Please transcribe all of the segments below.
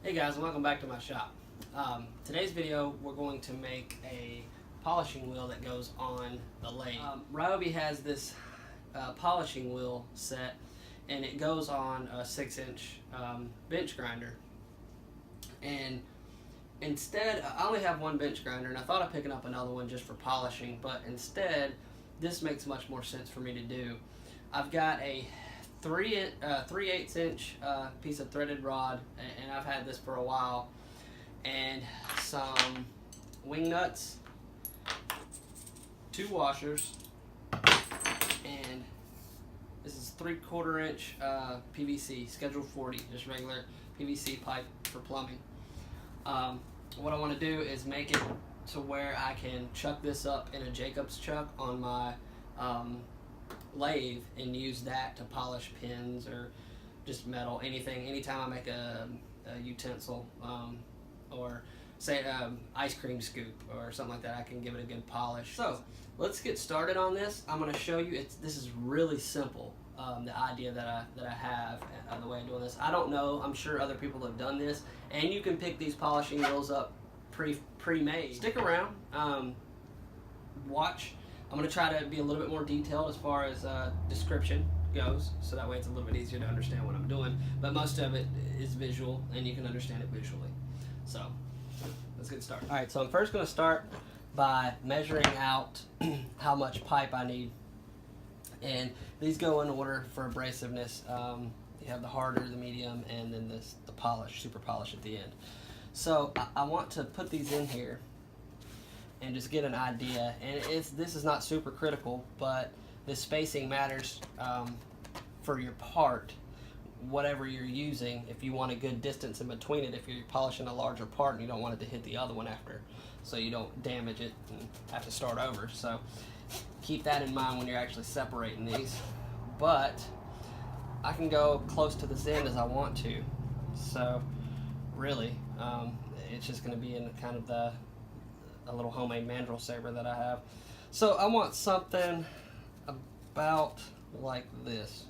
Hey guys, and welcome back to my shop. Today's video we're going to make a polishing wheel that goes on the lathe. Ryobi has this polishing wheel set, and it goes on a 6-inch bench grinder. And instead, I only have one bench grinder, and I thought of picking up another one just for polishing, but instead this makes much more sense for me to do. I've got a 3/8 inch piece of threaded rod, and I've had this for a while, and some wing nuts, 2 washers, and this is 3/4 inch PVC, schedule 40, just regular PVC pipe for plumbing. What I want to do is make it to where I can chuck this up in a Jacob's chuck on my lathe and use that to polish pins or just metal, anything. Anytime I make a utensil or say ice cream scoop or something like that, I can give it a good polish. So let's get started on this. I'm going to show you. This is really simple. The idea that I have, the way I'm doing this. I don't know. I'm sure other people have done this, and you can pick these polishing wheels up pre-made. Stick around. Watch. I'm going to try to be a little bit more detailed as far as description goes, so that way it's a little bit easier to understand what I'm doing. But most of it is visual, and you can understand it visually. So let's get started. All right, so I'm first going to start by measuring out how much pipe I need. And these go in order for abrasiveness. You have the harder, the medium, and then the polish, super polish at the end. So I want to put these in here and just get an idea. And this is not super critical, but this spacing matters for your part, whatever you're using. If you want a good distance in between it, if you're polishing a larger part and you don't want it to hit the other one after, so you don't damage it and have to start over. So keep that in mind when you're actually separating these. But I can go close to this end as I want to. So really, it's just going to be in kind of a little homemade mandrel saber that I have. So I want something about like this,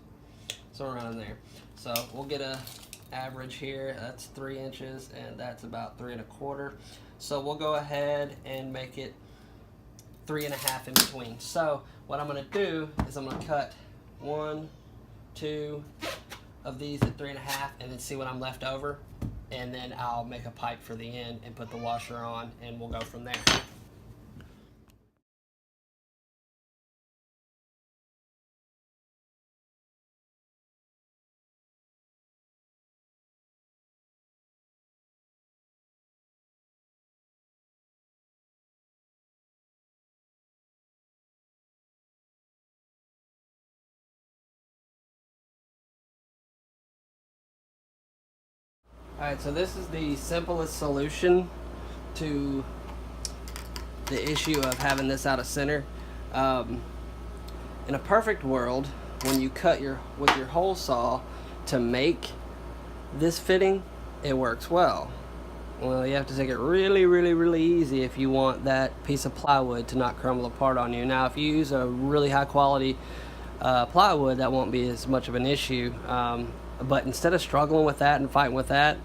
so around there. So we'll get a average here. That's 3 inches, and that's about 3 1/4. So we'll go ahead and make it 3 1/2 in between. So what I'm going to do is I'm going to cut 1, 2 of these at 3 1/2, and then see what I'm left over, and then I'll make a pipe for the end and put the washer on, and we'll go from there. Alright, so this is the simplest solution to the issue of having this out of center. In a perfect world, when you cut with your hole saw to make this fitting, it works well. Well, you have to take it really, really, really easy if you want that piece of plywood to not crumble apart on you. Now, if you use a really high quality plywood, that won't be as much of an issue. But instead of struggling with that and fighting with that,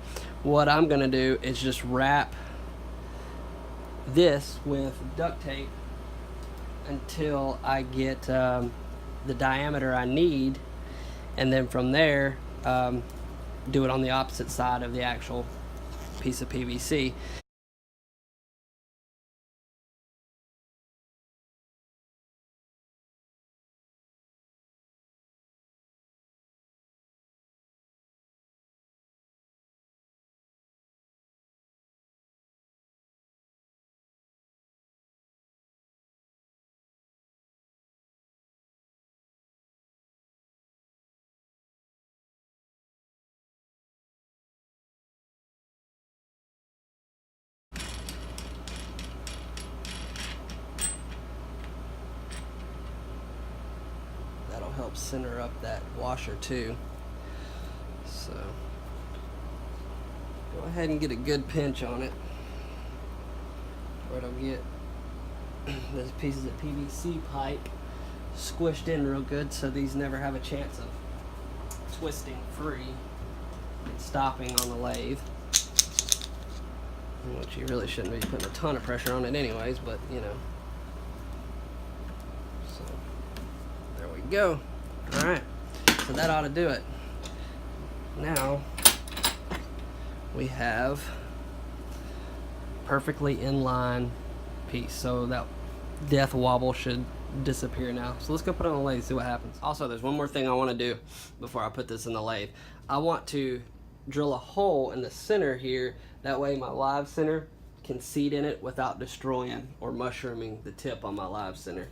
what I'm going to do is just wrap this with duct tape until I get the diameter I need, and then from there do it on the opposite side of the actual piece of PVC. That'll help center up that washer too. So go ahead and get a good pinch on it, where it'll get those pieces of PVC pipe squished in real good, so these never have a chance of twisting free and stopping on the lathe. which you really shouldn't be putting a ton of pressure on it anyways, but you know. So there we go. All right, so that ought to do it. Now we have perfectly inline piece, so that death wobble should disappear now. So let's go put it on the lathe, see what happens. Also, there's one more thing I want to do before I put this in the lathe. I want to drill a hole in the center here, that way my live center can seat in it without destroying or mushrooming the tip on my live center.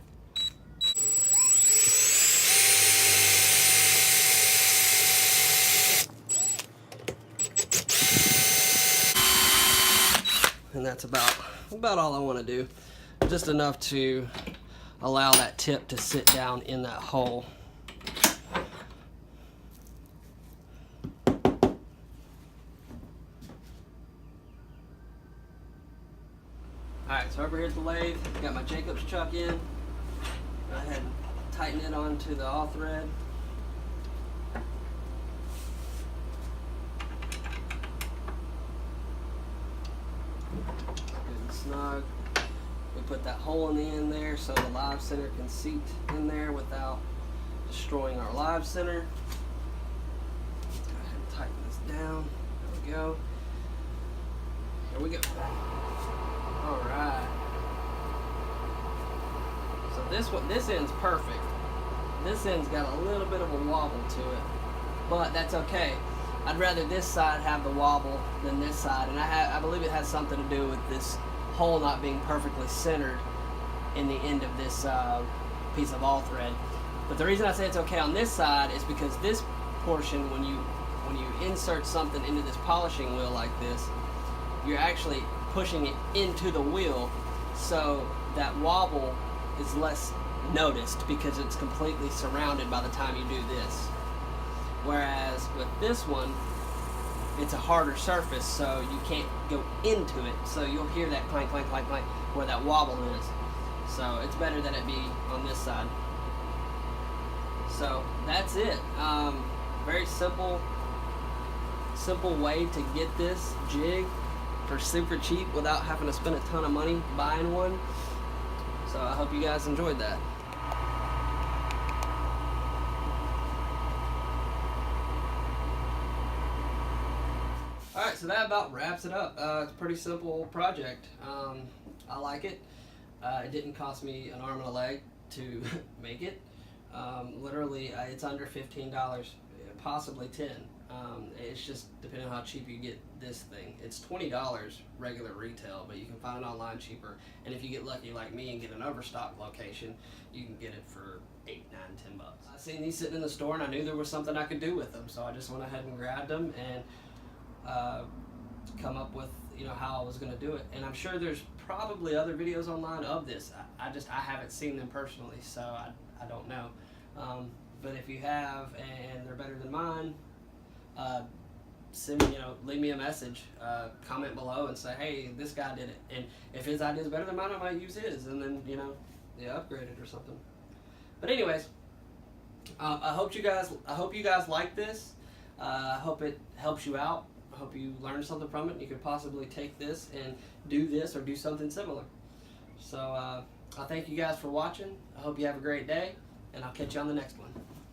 And that's about all I want to do. Just enough to allow that tip to sit down in that hole. Alright, so over here at the lathe, got my Jacobs chuck in. Go ahead and tighten it onto the all thread. Good and snug. We put that hole in the end there so the live center can seat in there without destroying our live center. Go ahead and tighten this down. There we go. Here we go. Alright. So this end's perfect. This end's got a little bit of a wobble to it, but that's okay. I'd rather this side have the wobble than this side, and I believe it has something to do with this hole not being perfectly centered in the end of this piece of all thread. But the reason I say it's okay on this side is because this portion, when you insert something into this polishing wheel like this, you're actually pushing it into the wheel, so that wobble is less noticed because it's completely surrounded by the time you do this. Whereas with this one, it's a harder surface, so you can't go into it, so you'll hear that clank, clank, clank, clank where that wobble is. So it's better that it be on this side. So that's it. Very simple way to get this jig for super cheap without having to spend a ton of money buying one. So I hope you guys enjoyed that. Alright, so that about wraps it up. It's a pretty simple project. I like it. It didn't cost me an arm and a leg to make it. Literally, it's under $15, possibly $10. It's just depending on how cheap you get this thing. It's $20 regular retail, but you can find it online cheaper. And if you get lucky like me and get an overstock location, you can get it for $8, $9, $10. I seen these sitting in the store and I knew there was something I could do with them, so I just went ahead and grabbed them and come up with how I was going to do it. And I'm sure there's probably other videos online of this. I haven't seen them personally, so I don't know. But if you have and they're better than mine, leave me a message, comment below and say, hey, this guy did it, and if his idea is better than mine, I might use his, and then upgrade it or something. But anyways, I hope you guys like this. I hope it helps you out. I hope you learned something from it. You could possibly take this and do this or do something similar. So I thank you guys for watching. I hope you have a great day, and I'll catch you on the next one.